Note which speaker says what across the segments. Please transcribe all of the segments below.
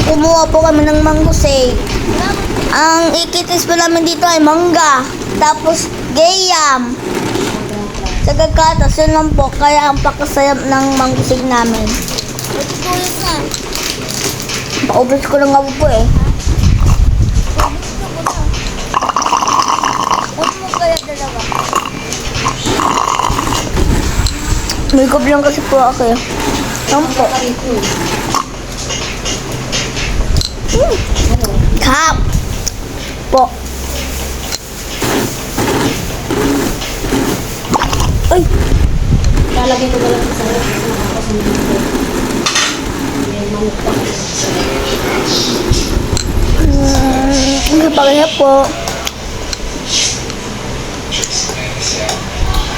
Speaker 1: Kumuha po kami ng mango shake. Ang ikitis po namin dito ay mangga. Tapos gayam. Sa gagatas, yun lang po. Kaya ang pakasayap ng mango shake namin.
Speaker 2: Matutulog na.
Speaker 1: Paubos ko lang ako po eh.
Speaker 2: Huwag mo kaya dalawa.
Speaker 1: Makeup lang kasi po ako eh. Yan po. Kap. Po. Ay.
Speaker 3: Lalagay ko na lang sa sarap kasi nakakasunod ko. May manok pa.
Speaker 1: Ang pagkaya po.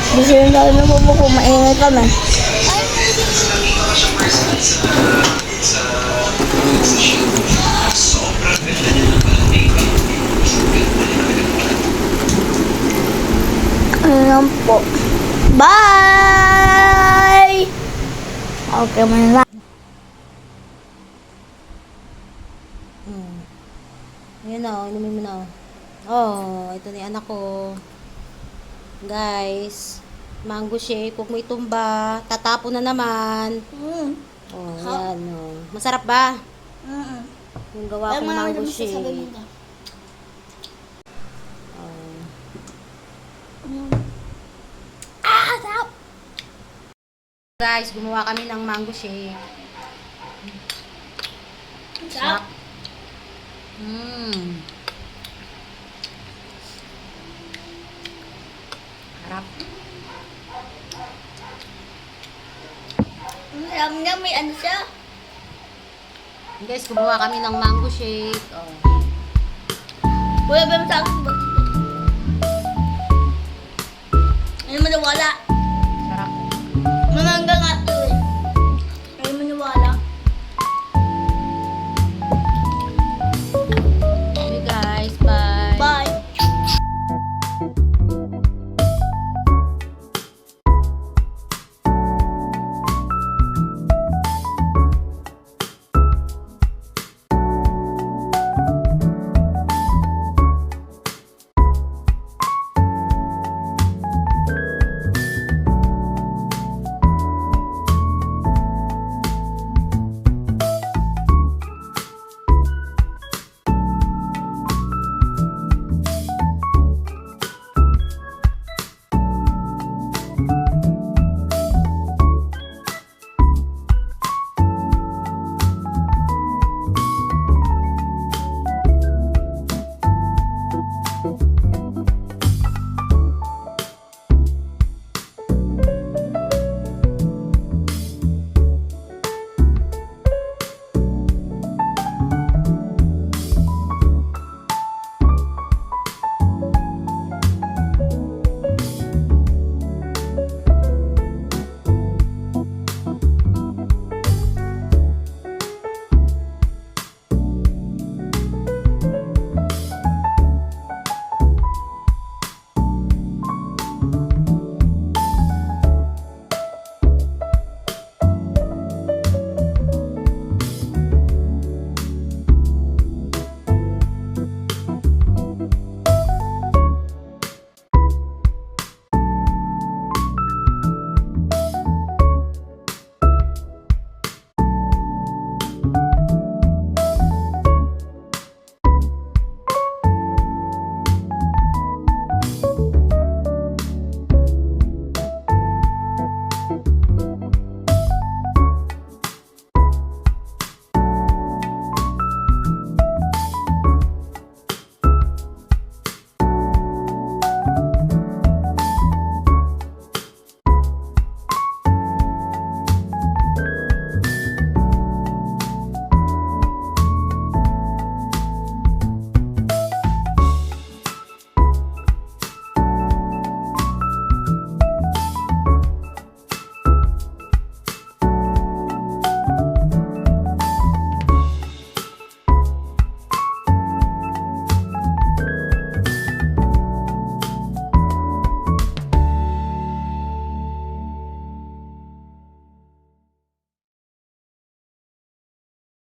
Speaker 1: Gusto rin tayo na po maingay kami. Ayan po. Bye! Okay, man.
Speaker 3: Ayan o, inumin mo na o. Oh, ito na yung anak ko. Guys, mango shake. Huwag mo itumba. Tatapo na naman. Oh, yan o. Masarap ba? Yung gawa kong mango shake. Oh.
Speaker 1: Sarap!
Speaker 3: Guys, gumawa kami ng mango shake.
Speaker 1: Sarap!
Speaker 3: Harap.
Speaker 1: Alam niya, may ano siya.
Speaker 3: Guys, gumawa kami ng mango shake. Oh.
Speaker 1: Wala ba yung sa akin? Ano man nawala?